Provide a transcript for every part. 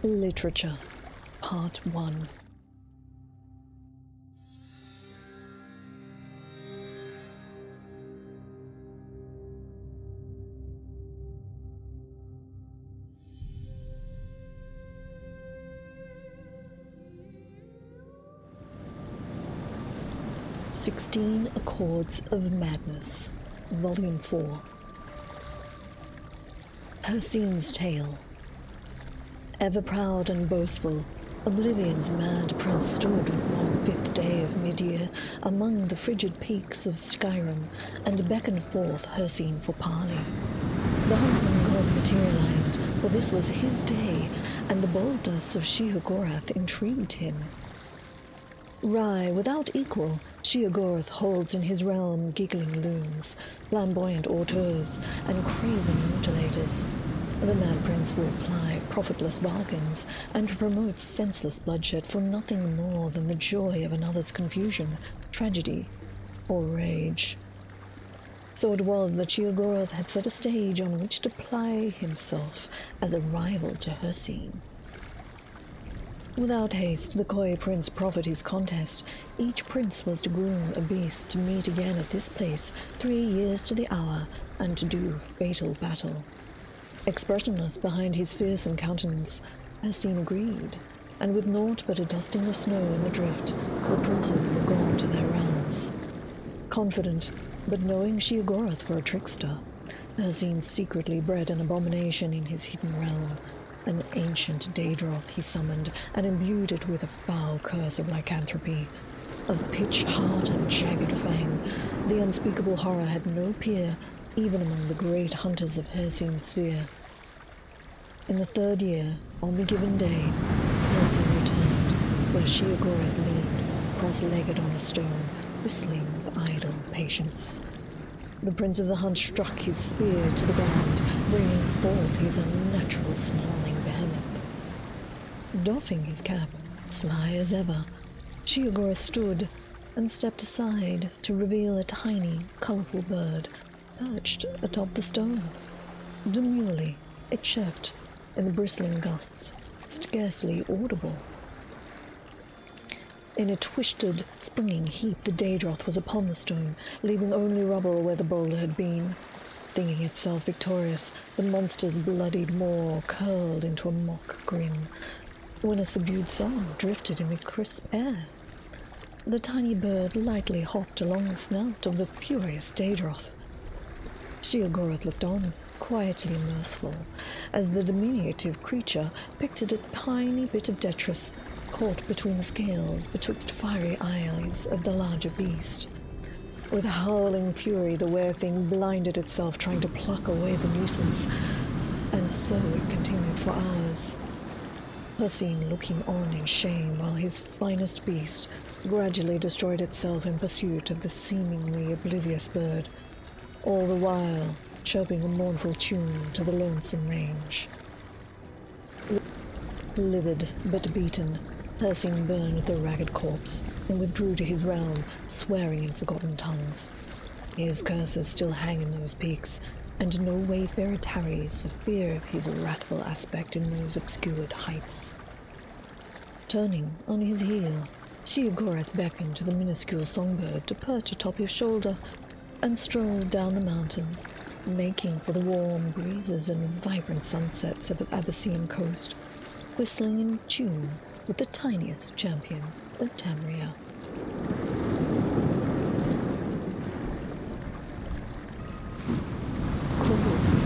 Literature, Part 1. "16 Accords of Madness", Volume 4. Hircine's Tale. Ever proud and boastful, Oblivion's mad prince stood one 5th day of mid-year among the frigid peaks of Skyrim and beckoned forth Hircine for parley. The huntsman god materialized, for this was his day, and the boldness of Sheogorath intrigued him. Rye without equal, Sheogorath holds in his realm giggling loons, flamboyant auteurs, and craven mutilators. The mad prince will ply profitless bargains and promotes senseless bloodshed for nothing more than the joy of another's confusion, tragedy, or rage. So it was that Sheogorath had set a stage on which to ply himself as a rival to Hircine. Without haste, the coy prince proffered his contest. Each prince was to groom a beast to meet again at this place 3 years to the hour and to do fatal battle. Expressionless behind his fearsome countenance, Hircine agreed, and with naught but a dusting of snow in the drift, the princes were gone to their realms. Confident, but knowing Sheogorath for a trickster, Hircine secretly bred an abomination in his hidden realm. An ancient Daedroth he summoned and imbued it with a foul curse of lycanthropy. Of pitch, heart, and jagged fang, the unspeakable horror had no peer, even among the great hunters of Hircine's sphere. In the 3rd year, on the given day, Hircine returned, where Sheogorath leaned, cross-legged on a stone, whistling with idle patience. The prince of the hunt struck his spear to the ground, bringing forth his unnatural snarling behemoth. Doffing his cap, sly as ever, Sheogorath stood and stepped aside to reveal a tiny, colorful bird perched atop the stone. Demurely, it chirped in the bristling gusts, scarcely audible. In a twisted, springing heap, the Daedroth was upon the stone, leaving only rubble where the boulder had been. Thinking itself victorious, the monster's bloodied maw curled into a mock grin, when a subdued song drifted in the crisp air. The tiny bird lightly hopped along the snout of the furious Daedroth. Sheogorath looked on, quietly mirthful, as the diminutive creature picked at a tiny bit of detritus caught between the scales betwixt fiery eyes of the larger beast. With howling fury, the were-thing blinded itself, trying to pluck away the nuisance, and so it continued for hours. Hircine looking on in shame while his finest beast gradually destroyed itself in pursuit of the seemingly oblivious bird, all the while chirping a mournful tune to the lonesome range. Livid but beaten, Hircine burned the ragged corpse and withdrew to his realm, swearing in forgotten tongues. His curses still hang in those peaks, and no wayfarer tarries for fear of his wrathful aspect in those obscured heights. Turning on his heel, Sheogorath beckoned to the minuscule songbird to perch atop his shoulder and strolled down the mountain, making for the warm breezes and vibrant sunsets of the Abyssinian coast, whistling in tune with the tiniest champion of Tamriel. Crow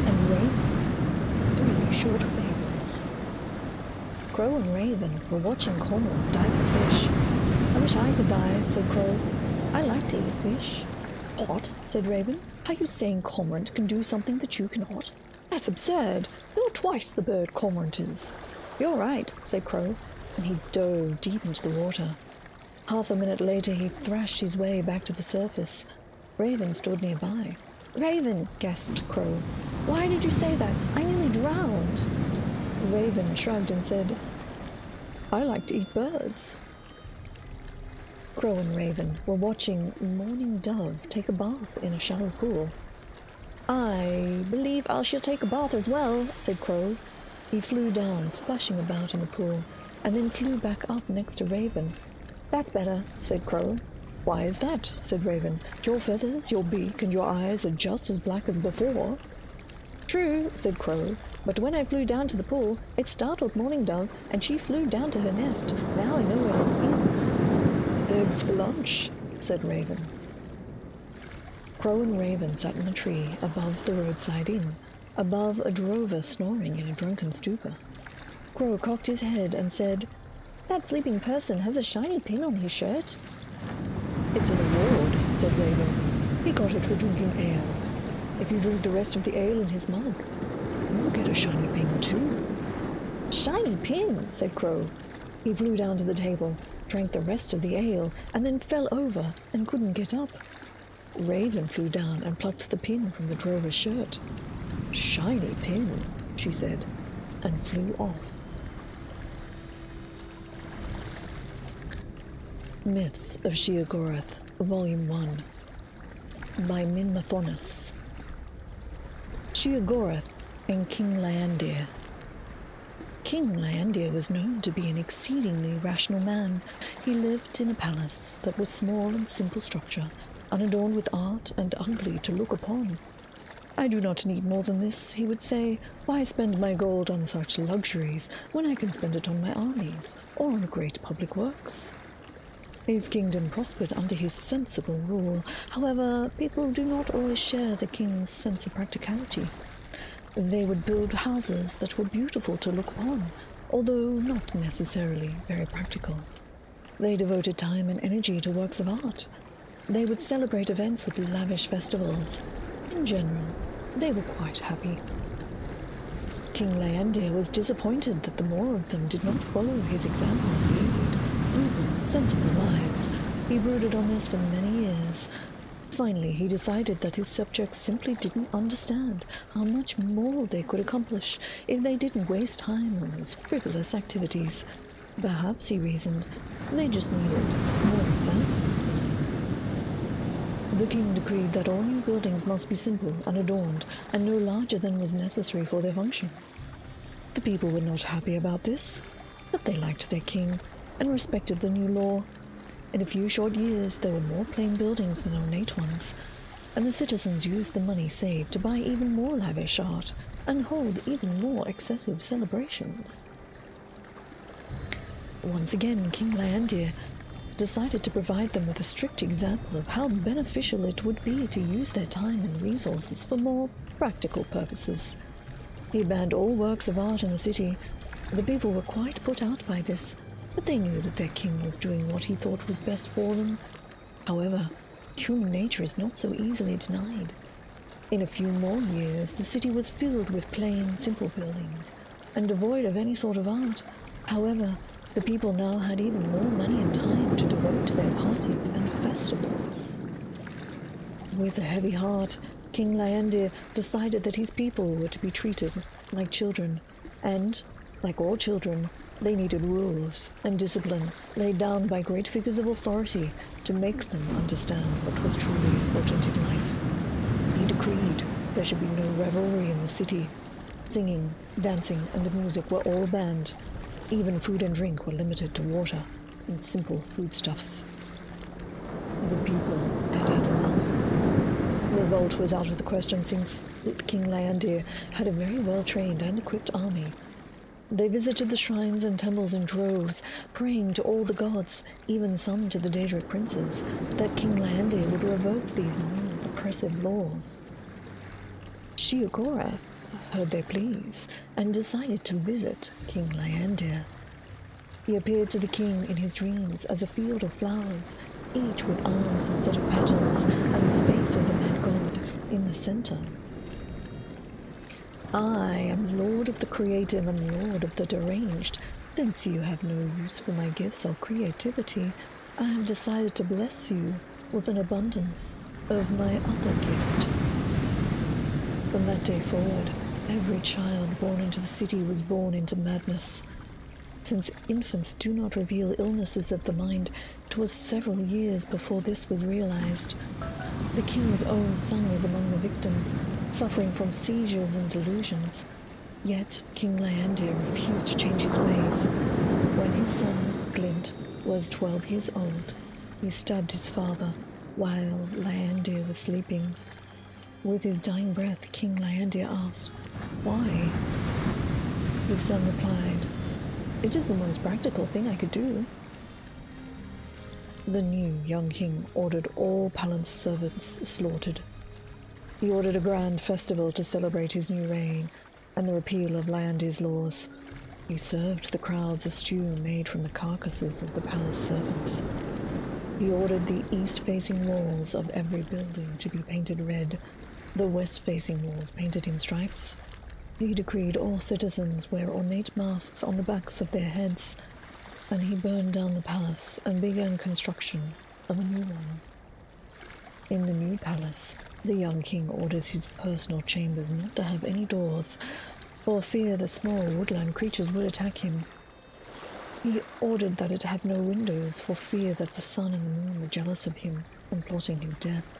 and Raven, 3 short fables. Crow and Raven were watching Cormorant dive for fish. "I wish I could dive," said Crow. "I like to eat fish." "What?" said Raven. "Are you saying Cormorant can do something that you cannot? That's absurd. You're twice the bird Cormorant is." "You're right," said Crow, and he dove deep into the water. Half a minute later, he thrashed his way back to the surface. Raven stood nearby. "Raven," gasped Crow, "why did you say that? I nearly drowned." Raven shrugged and said, "I like to eat birds." Crow and Raven were watching Morning Dove take a bath in a shallow pool. "I believe I shall take a bath as well," said Crow. He flew down, splashing about in the pool, and then flew back up next to Raven. "That's better," said Crow. "Why is that?" said Raven. "Your feathers, your beak, and your eyes are just as black as before." "True," said Crow, "but when I flew down to the pool, it startled Morning Dove, and she flew down to her nest. Now I know where it is." "Eggs for lunch," said Raven. Crow and Raven sat in the tree above the roadside inn, above a drover snoring in a drunken stupor. Crow cocked his head and said, "That sleeping person has a shiny pin on his shirt." "It's an award," said Raven. "He got it for drinking ale. If you drink the rest of the ale in his mug, you'll get a shiny pin too." "Shiny pin," said Crow. He flew down to the table, drank the rest of the ale, and then fell over and couldn't get up. Raven flew down and plucked the pin from the drover's shirt. "Shiny pin," she said, and flew off. Myths of Sheogorath, Volume 1, by Minmathonus. Sheogorath and King Leandir. King Leandir was known to be an exceedingly rational man. He lived in a palace that was small and simple structure, unadorned with art and ugly to look upon. "I do not need more than this," he would say. "Why spend my gold on such luxuries when I can spend it on my armies or on great public works?" His kingdom prospered under his sensible rule. However, people do not always share the king's sense of practicality. They would build houses that were beautiful to look upon, although not necessarily very practical. They devoted time and energy to works of art. They would celebrate events with lavish festivals. In general, they were quite happy. King Leandir was disappointed that the more of them did not follow his example and lead frugal, sensible lives. He brooded on this for many years. Finally, he decided that his subjects simply didn't understand how much more they could accomplish if they didn't waste time on those frivolous activities. Perhaps, he reasoned, they just needed more examples. The king decreed that all new buildings must be simple, unadorned, and no larger than was necessary for their function. The people were not happy about this, but they liked their king and respected the new law. In a few short years, there were more plain buildings than ornate ones, and the citizens used the money saved to buy even more lavish art and hold even more excessive celebrations. Once again, King Leandir decided to provide them with a strict example of how beneficial it would be to use their time and resources for more practical purposes. He banned all works of art in the city. The people were quite put out by this, but they knew that their king was doing what he thought was best for them. However, human nature is not so easily denied. In a few more years, the city was filled with plain, simple buildings, and devoid of any sort of art. However, the people now had even more money and time to devote to their parties and festivals. With a heavy heart, King Leandir decided that his people were to be treated like children, and, like all children, they needed rules and discipline laid down by great figures of authority to make them understand what was truly important in life. He decreed there should be no revelry in the city. Singing, dancing, and music were all banned. Even food and drink were limited to water and simple foodstuffs. The people had had enough. Revolt was out of the question since King Leandir had a very well-trained and equipped army. They visited the shrines and temples in droves, praying to all the gods, even some to the Daedric princes, that King Leandir would revoke these new oppressive laws. Sheogorath heard their pleas and decided to visit King Leandir. He appeared to the king in his dreams as a field of flowers, each with arms instead of petals, and the face of the mad god in the center. "I am lord of the creative and lord of the deranged. Since you have no use for my gifts of creativity, I have decided to bless you with an abundance of my other gift." From that day forward, every child born into the city was born into madness. Since infants do not reveal illnesses of the mind, it was several years before this was realized. The king's own son was among the victims, suffering from seizures and delusions. Yet King Leander refused to change his ways. When his son, Glint, was 12 years old, he stabbed his father while Leander was sleeping. With his dying breath, King Leander asked, "Why?" His son replied, "It is the most practical thing I could do." The new young king ordered all palace servants slaughtered. He ordered a grand festival to celebrate his new reign and the repeal of Leander's laws. He served the crowds a stew made from the carcasses of the palace servants. He ordered the east-facing walls of every building to be painted red, the west-facing walls painted in stripes. He decreed all citizens wear ornate masks on the backs of their heads, and he burned down the palace and began construction of a new one. In the new palace, the young king orders his personal chambers not to have any doors, for fear that small woodland creatures would attack him. He ordered that it have no windows, for fear that the sun and the moon were jealous of him and plotting his death.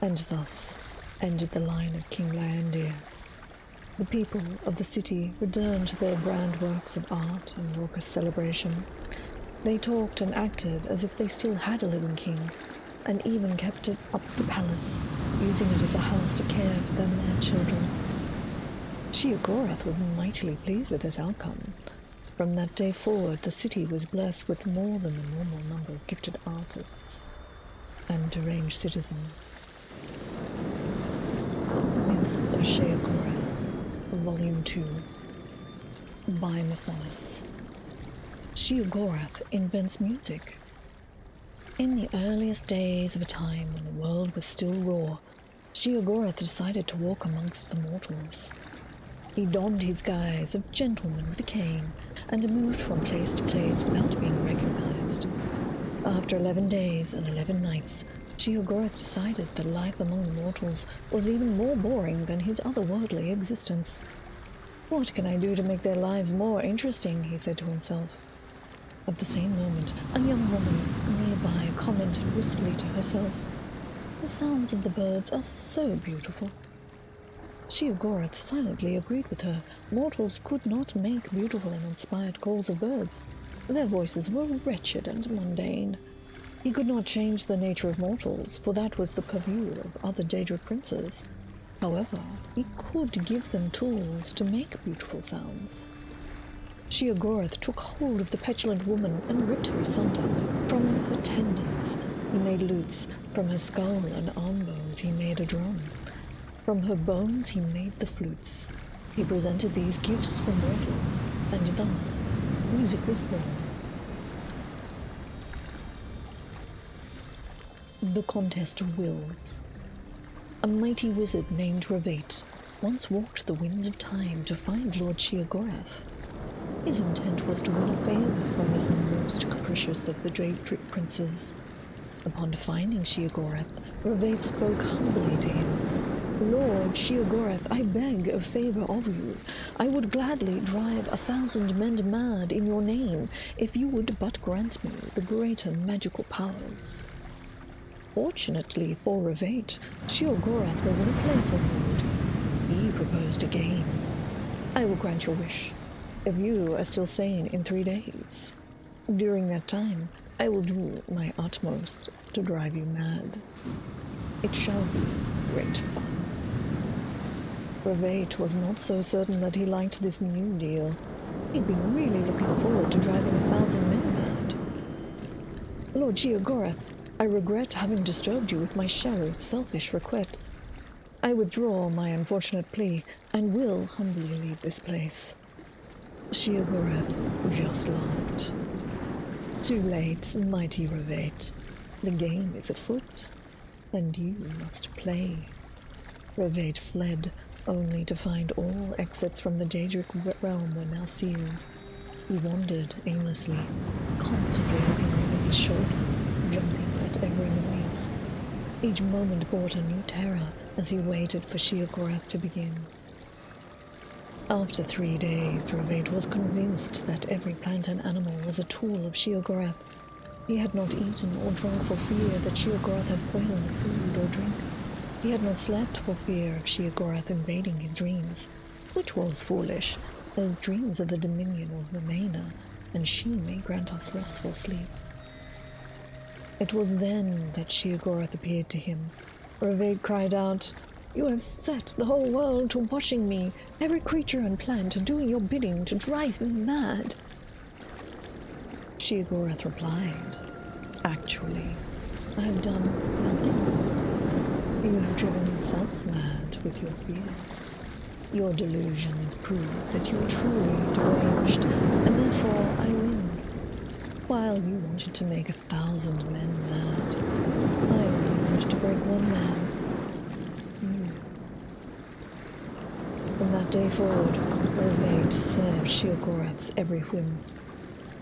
And thus ended the line of King Leander. The people of the city returned to their grand works of art and raucous celebration. They talked and acted as if they still had a living king, and even kept it up the palace, using it as a house to care for their mad children. Sheogorath was mightily pleased with this outcome. From that day forward, the city was blessed with more than the normal number of gifted artists and deranged citizens. Myths of Sheogorath, Volume 2, by Mathonis. Sheogorath invents music. In the earliest days of a time when the world was still raw, Sheogorath decided to walk amongst the mortals. He donned his guise of gentleman with a cane and moved from place to place without being recognized. After 11 days and 11 nights, Sheogorath decided that life among the mortals was even more boring than his otherworldly existence. "What can I do to make their lives more interesting?" he said to himself. At the same moment, a young woman nearby commented wistfully to herself, "The sounds of the birds are so beautiful." Sheogorath silently agreed with her. Mortals could not make beautiful and inspired calls of birds. Their voices were wretched and mundane. He could not change the nature of mortals, for that was the purview of other Daedric princes. However, he could give them tools to make beautiful sounds. Sheogorath took hold of the petulant woman and ripped her asunder. From her tendons he made lutes, from her skull and arm bones he made a drum. From her bones he made the flutes. He presented these gifts to the mortals, and thus music was born. The Contest of Wills. A mighty wizard named Ravate once walked the winds of time to find Lord Sheogorath. His intent was to win a favor from this most capricious of the Daedric princes. Upon finding Sheogorath, Ravate spoke humbly to him. "Lord Sheogorath, I beg a favor of you. I would gladly drive 1,000 men mad in your name, if you would but grant me the greater magical powers." Fortunately for Ravate, Sheogorath was in a playful mood. He proposed a game. "I will grant your wish, if you are still sane in 3 days. During that time, I will do my utmost to drive you mad. It shall be great fun." Ravate was not so certain that he liked this new deal. He'd been really looking forward to driving 1,000 men mad. "Lord Sheogorath, I regret having disturbed you with my shallow, selfish requests. I withdraw my unfortunate plea, and will humbly leave this place." Sheogorath just laughed. "Too late, mighty Ravate. The game is afoot, and you must play." Ravate fled, only to find all exits from the Daedric realm were now sealed. He wandered aimlessly, constantly looking over his shoulder, jumping at every noise. Each moment brought a new terror as he waited for Sheogorath to begin. After 3 days, Ravate was convinced that every plant and animal was a tool of Sheogorath. He had not eaten or drunk for fear that Sheogorath had poisoned the food or drink. He had not slept for fear of Sheogorath invading his dreams. which was foolish, as dreams are the dominion of the Maina, and she may grant us restful sleep. It was then that Sheogorath appeared to him. Revade cried out, "You have set the whole world to watching me, every creature and plant to doing your bidding to drive me mad." Sheogorath replied, "Actually, I have done nothing. You have driven yourself mad with your fears. Your delusions prove that you are truly deranged, and therefore I win. While you wanted to make 1,000 men mad, I only wanted to break one man. You." From that day forward, Revade served Sheogorath's every whim.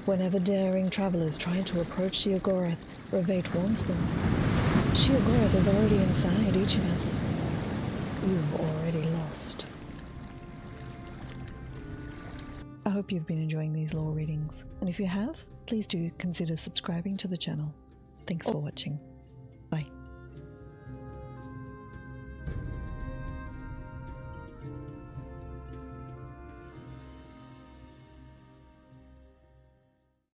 Whenever daring travelers try to approach Sheogorath, Revade warns them. "Sheogorath is already inside each of us. You've already lost." I hope you've been enjoying these lore readings, and if you have, please do consider subscribing to the channel. Thanks for watching.